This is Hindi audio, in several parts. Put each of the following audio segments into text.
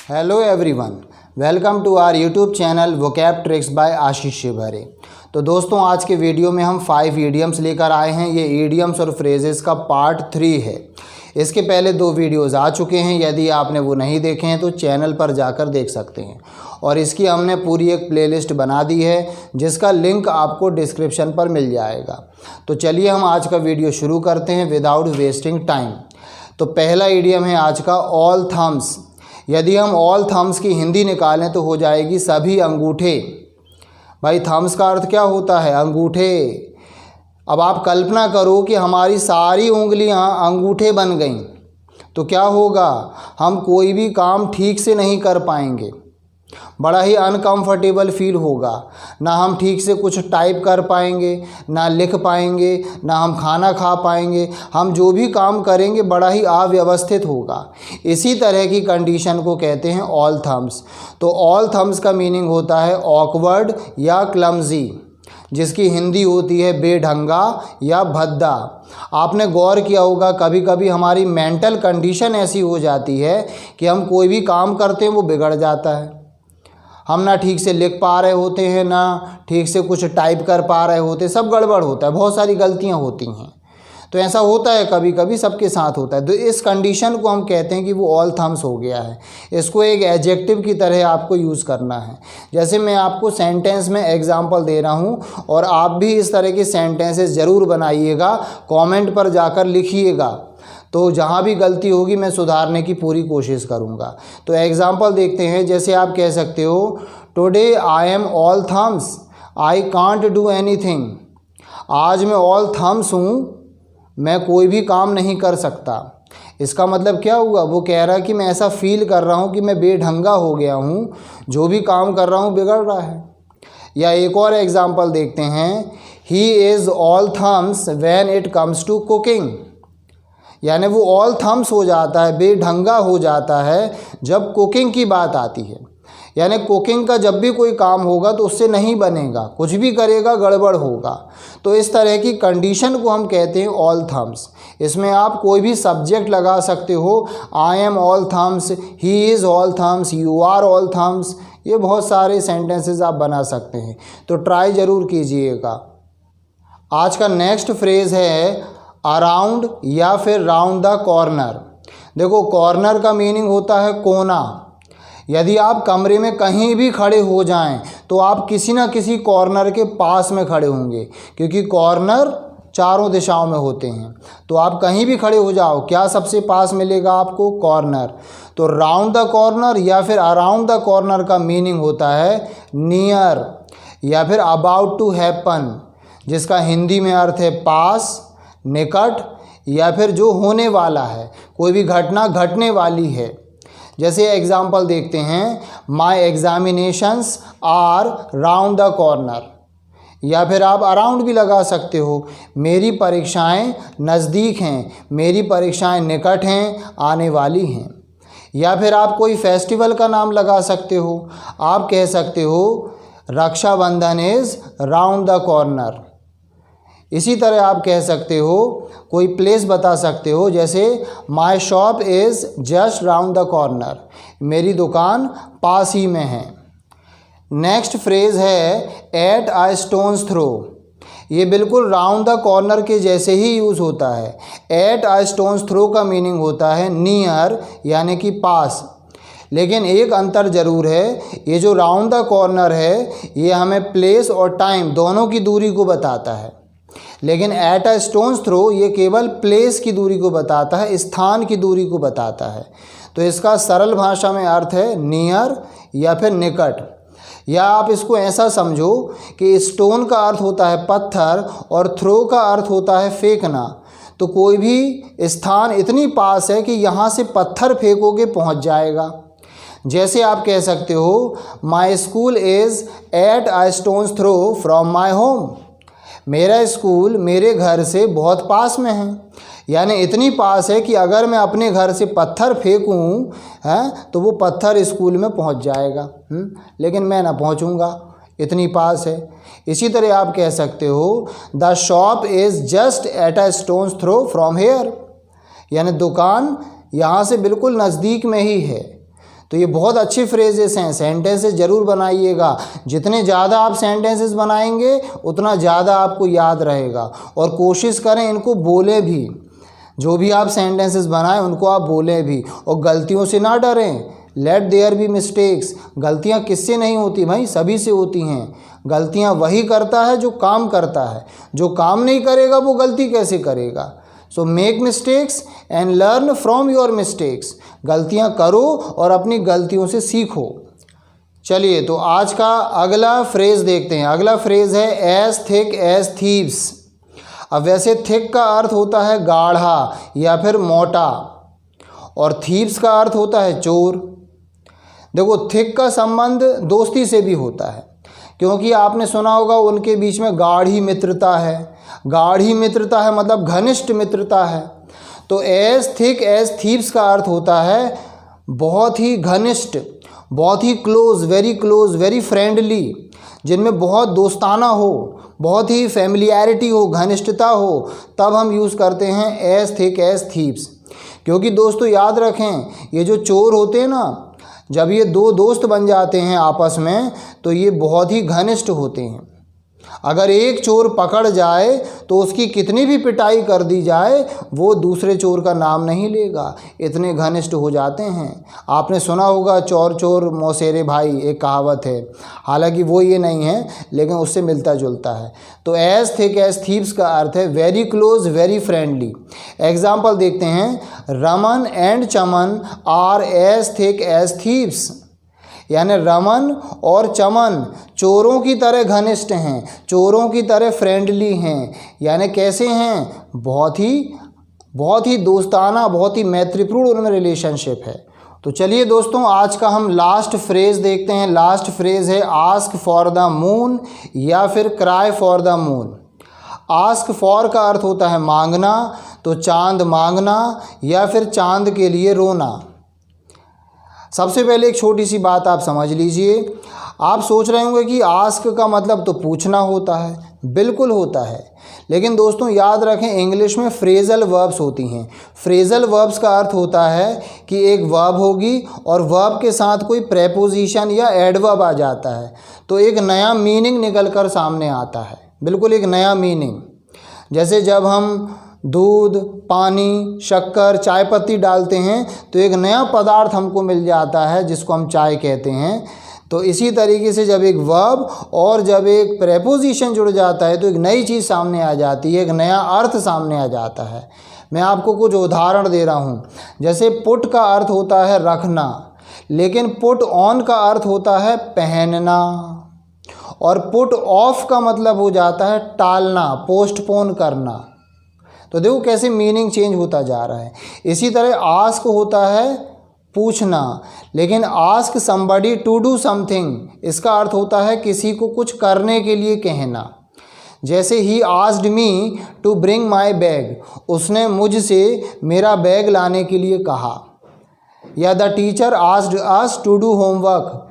Hello everyone, welcome to our YouTube channel vocab tricks by Ashish Shivhare. तो दोस्तों, आज के वीडियो में हम 5 ईडियम्स लेकर आए हैं। ये ईडियम्स और फ्रेजेस का पार्ट 3 है। इसके पहले 2 वीडियोस आ चुके हैं। यदि आपने वो नहीं देखे हैं तो चैनल पर जाकर देख सकते हैं। और इसकी हमने पूरी एक प्लेलिस्ट बना दी है जिसका लिंक आपको डिस्क्रिप्शन पर मिल जाएगा। तो चलिए हम आज का वीडियो शुरू करते हैं विदाउट वेस्टिंग टाइम। तो पहला ईडियम है आज का ऑल थम्स। यदि हम ऑल थम्स की हिंदी निकालें तो हो जाएगी सभी अंगूठे। भाई, थम्स का अर्थ क्या होता है? अंगूठे। अब आप कल्पना करो कि हमारी सारी उंगलियां अंगूठे बन गईं, तो क्या होगा? हम कोई भी काम ठीक से नहीं कर पाएंगे। बड़ा ही अनकंफर्टेबल फील होगा। ना हम ठीक से कुछ टाइप कर पाएंगे, ना लिख पाएंगे, ना हम खाना खा पाएंगे। हम जो भी काम करेंगे बड़ा ही अव्यवस्थित होगा। इसी तरह की कंडीशन को कहते हैं ऑल थम्स। तो ऑल थम्स का मीनिंग होता है ऑकवर्ड या क्लमजी, जिसकी हिंदी होती है बेढंगा या भद्दा। आपने गौर किया होगा, कभी कभी हमारी मेंटल कंडीशन ऐसी हो जाती है कि हम कोई भी काम करते हैं वो बिगड़ जाता है। हम ना ठीक से लिख पा रहे होते हैं, ना ठीक से कुछ टाइप कर पा रहे होते, सब गड़बड़ होता है, बहुत सारी गलतियां होती हैं। तो ऐसा होता है, कभी कभी सबके साथ होता है। तो इस कंडीशन को हम कहते हैं कि वो ऑल थम्स हो गया है। इसको एक एडजेक्टिव की तरह आपको यूज़ करना है। जैसे मैं आपको सेंटेंस में एग्जांपल दे रहा हूँ और आप भी इस तरह के सेंटेंसेस ज़रूर बनाइएगा, कमेंट पर जाकर लिखिएगा। तो जहाँ भी गलती होगी मैं सुधारने की पूरी कोशिश करूँगा। तो एग्जांपल देखते हैं। जैसे आप कह सकते हो, today I am all thumbs, I can't do anything. आज मैं ऑल थम्स हूँ, मैं कोई भी काम नहीं कर सकता। इसका मतलब क्या हुआ? वो कह रहा है कि मैं ऐसा फील कर रहा हूँ कि मैं बेढंगा हो गया हूँ, जो भी काम कर रहा हूँ बिगड़ रहा है। या एक और एग्जांपल देखते हैं, he is all thumbs when it comes to cooking. यानी वो ऑल थम्स हो जाता है, बेढंगा हो जाता है जब कुकिंग की बात आती है। यानी कुकिंग का जब भी कोई काम होगा तो उससे नहीं बनेगा, कुछ भी करेगा गड़बड़ होगा। तो इस तरह की कंडीशन को हम कहते हैं ऑल थम्स। इसमें आप कोई भी सब्जेक्ट लगा सकते हो। I am all thumbs, he is all thumbs, you are all thumbs. ये बहुत सारे सेंटेंसेस आप बना सकते हैं। तो ट्राई ज़रूर कीजिएगा। आज का नेक्स्ट फ्रेज़ है अराउंड या फिर राउंड द कॉर्नर। देखो, कॉर्नर का मीनिंग होता है कोना। यदि आप कमरे में कहीं भी खड़े हो जाएं तो आप किसी न किसी कॉर्नर के पास में खड़े होंगे, क्योंकि कॉर्नर चारों दिशाओं में होते हैं। तो आप कहीं भी खड़े हो जाओ, क्या सबसे पास मिलेगा आपको? कॉर्नर। तो राउंड द कॉर्नर या फिर अराउंड द कॉर्नर का मीनिंग होता है नियर या फिर अबाउट टू हैपन, जिसका हिंदी में अर्थ है पास, निकट, या फिर जो होने वाला है, कोई भी घटना घटने वाली है। जैसे एग्जाम्पल देखते हैं, my examinations are round the corner. या फिर आप अराउंड भी लगा सकते हो, मेरी परीक्षाएं नज़दीक हैं, मेरी परीक्षाएं निकट हैं, आने वाली हैं। या फिर आप कोई फेस्टिवल का नाम लगा सकते हो। आप कह सकते हो Rakshabandhan is round the corner. इसी तरह आप कह सकते हो, कोई प्लेस बता सकते हो, जैसे my shop is just round the corner, मेरी दुकान पास ही में है। नेक्स्ट फ्रेज़ है एट आ स्टोन्स थ्रो। ये बिल्कुल राउंड द कॉर्नर के जैसे ही यूज़ होता है। एट आ स्टोन्स थ्रो का मीनिंग होता है नियर, यानी कि पास। लेकिन एक अंतर ज़रूर है, ये जो राउंड द कॉर्नर है ये हमें प्लेस और टाइम दोनों की दूरी को बताता है। लेकिन एट अ स्टोन्स थ्रो ये केवल प्लेस की दूरी को बताता है, स्थान की दूरी को बताता है। तो इसका सरल भाषा में अर्थ है नियर या फिर निकट। या आप इसको ऐसा समझो कि स्टोन का अर्थ होता है पत्थर और थ्रो का अर्थ होता है फेंकना। तो कोई भी स्थान इतनी पास है कि यहाँ से पत्थर फेंकोगे पहुँच जाएगा। जैसे आप कह सकते हो, my school is at a stone's throw from my home. मेरा स्कूल मेरे घर से बहुत पास में है। यानी इतनी पास है कि अगर मैं अपने घर से पत्थर फेंकूँ तो वो पत्थर स्कूल में पहुंच जाएगा, लेकिन मैं ना पहुंचूंगा। इतनी पास है। इसी तरह आप कह सकते हो the shop is just at a stone's throw from here, यानी दुकान यहाँ से बिल्कुल नज़दीक में ही है। तो ये बहुत अच्छे फ्रेजेस हैं, सेंटेंसेस ज़रूर बनाइएगा। जितने ज़्यादा आप सेंटेंसेस बनाएंगे उतना ज़्यादा आपको याद रहेगा। और कोशिश करें इनको बोले भी, जो भी आप सेंटेंसेस बनाएं उनको आप बोलें भी, और गलतियों से ना डरें। लेट देयर बी मिस्टेक्स, गलतियाँ किससे नहीं होती भाई, सभी से होती हैं। गलतियाँ वही करता है जो काम करता है, जो काम नहीं करेगा वो गलती कैसे करेगा। So make mistakes and learn from your mistakes, गलतियाँ करो और अपनी गलतियों से सीखो। चलिए तो आज का अगला फ्रेज़ देखते हैं। अगला फ्रेज़ है एज थिक एज थीव्स। अब वैसे थिक का अर्थ होता है गाढ़ा या फिर मोटा, और थीव्स का अर्थ होता है चोर। देखो थिक का संबंध दोस्ती से भी होता है, क्योंकि आपने सुना होगा उनके बीच में गाढ़ी मित्रता है। गाढ़ी मित्रता है मतलब घनिष्ठ मित्रता है। तो एज थिक एज थीव्स का अर्थ होता है बहुत ही घनिष्ठ, बहुत ही क्लोज, वेरी फ्रेंडली, जिनमें बहुत दोस्ताना हो, बहुत ही फैमिलियरिटी हो, घनिष्ठता हो, तब हम यूज़ करते हैं एज थिक एज थीव्स। क्योंकि दोस्तों याद रखें, ये जो चोर होते हैं ना, जब ये दो दोस्त बन जाते हैं आपस में तो ये बहुत ही घनिष्ठ होते हैं। अगर एक चोर पकड़ जाए तो उसकी कितनी भी पिटाई कर दी जाए वो दूसरे चोर का नाम नहीं लेगा, इतने घनिष्ठ हो जाते हैं। आपने सुना होगा चोर चोर मौसेरे भाई, एक कहावत है, हालांकि वो ये नहीं है लेकिन उससे मिलता जुलता है। तो एज थिक एज थीव्स का अर्थ है very close, very friendly. Example देखते हैं, Raman and Chaman are as thick as thieves, यानी रमन और चमन चोरों की तरह घनिष्ठ हैं, चोरों की तरह फ्रेंडली हैं। यानी कैसे हैं, बहुत ही दोस्ताना, बहुत ही मैत्रीपूर्ण उनमें रिलेशनशिप है। तो चलिए दोस्तों आज का हम लास्ट फ्रेज़ देखते हैं। लास्ट फ्रेज़ है आस्क फॉर द मून या फिर cry for the moon. Ask for का अर्थ होता है मांगना, तो चांद मांगना या फिर चांद के लिए रोना। सबसे पहले एक छोटी सी बात आप समझ लीजिए। आप सोच रहे होंगे कि आस्क का मतलब तो पूछना होता है, बिल्कुल होता है, लेकिन दोस्तों याद रखें इंग्लिश में फ्रेजल वर्ब्स होती हैं। फ्रेजल वर्ब्स का अर्थ होता है कि एक वर्ब होगी और वर्ब के साथ कोई प्रेपोजिशन या एडवर्ब आ जाता है, तो एक नया मीनिंग निकल कर सामने आता है, बिल्कुल एक नया मीनिंग। जैसे जब हम दूध, पानी, शक्कर, चाय पत्ती डालते हैं तो एक नया पदार्थ हमको मिल जाता है जिसको हम चाय कहते हैं। तो इसी तरीके से जब एक वर्ब और जब एक प्रेपोजिशन जुड़ जाता है तो एक नई चीज़ सामने आ जाती है, एक नया अर्थ सामने आ जाता है। मैं आपको कुछ उदाहरण दे रहा हूँ। जैसे पुट का अर्थ होता है रखना, लेकिन पुट ऑन का अर्थ होता है पहनना, और पुट ऑफ का मतलब हो जाता है टालना, पोस्टपोन करना। तो देखो कैसे मीनिंग चेंज होता जा रहा है। इसी तरह आस्क होता है पूछना, लेकिन ask somebody to do something, इसका अर्थ होता है किसी को कुछ करने के लिए कहना। जैसे he asked me to bring my bag, उसने मुझसे मेरा बैग लाने के लिए कहा। या the teacher asked us to do homework,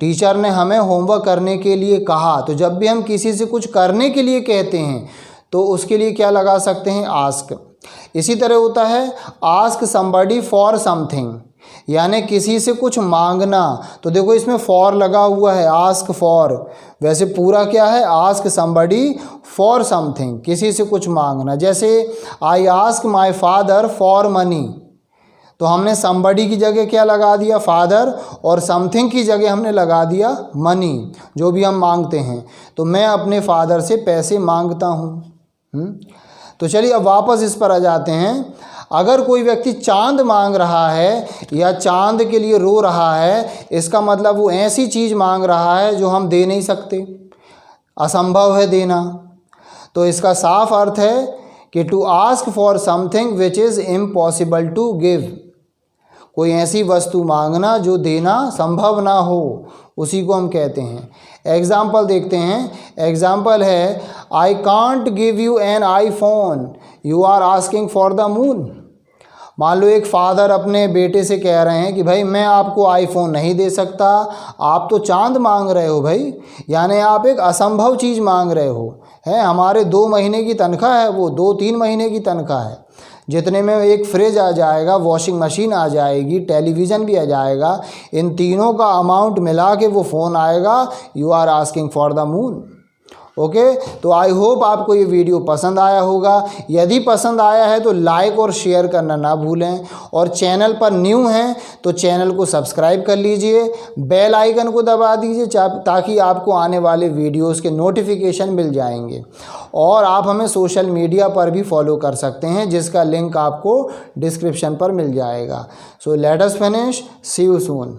teacher ने हमें होमवर्क करने के लिए कहा। तो जब भी हम किसी से कुछ करने के लिए कहते हैं तो उसके लिए क्या लगा सकते हैं, आस्क। इसी तरह होता है आस्क समबडी फॉर समथिंग, यानी किसी से कुछ मांगना। तो देखो इसमें फॉर लगा हुआ है, आस्क फॉर, वैसे पूरा क्या है, आस्क समबडी फॉर समथिंग, किसी से कुछ मांगना। जैसे I ask my father for money, तो हमने समबडी की जगह क्या लगा दिया, फादर, और समथिंग की जगह हमने लगा दिया मनी, जो भी हम मांगते हैं। तो मैं अपने फादर से पैसे मांगता हूँ। तो चलिए अब वापस इस पर आ जाते हैं। अगर कोई व्यक्ति चांद मांग रहा है या चांद के लिए रो रहा है, इसका मतलब वो ऐसी चीज़ मांग रहा है जो हम दे नहीं सकते, असंभव है देना। तो इसका साफ अर्थ है कि to ask for something which is impossible to give, कोई ऐसी वस्तु मांगना जो देना संभव ना हो, उसी को हम कहते हैं। एग्जाम्पल देखते हैं। एग्जाम्पल है I can't give you an iPhone, you are asking for the moon. मान लो एक फादर अपने बेटे से कह रहे हैं कि भाई मैं आपको आईफोन नहीं दे सकता, आप तो चांद मांग रहे हो भाई, यानी आप एक असंभव चीज़ मांग रहे हो। है हमारे 2 महीने की तनख्वाह है, वो 2-3 महीने की तनख्वाह है, जितने में एक फ्रिज आ जाएगा, वॉशिंग मशीन आ जाएगी, टेलीविज़न भी आ जाएगा, इन तीनों का अमाउंट मिला के वो फ़ोन आएगा। You are asking for the moon. Okay, तो आई होप आपको ये वीडियो पसंद आया होगा। यदि पसंद आया है तो लाइक और शेयर करना ना भूलें, और चैनल पर न्यू हैं तो चैनल को सब्सक्राइब कर लीजिए, बेल आइकन को दबा दीजिए ताकि आपको आने वाले वीडियोस के नोटिफिकेशन मिल जाएंगे। और आप हमें सोशल मीडिया पर भी फॉलो कर सकते हैं, जिसका लिंक आपको डिस्क्रिप्शन पर मिल जाएगा। So let us finish, see you soon.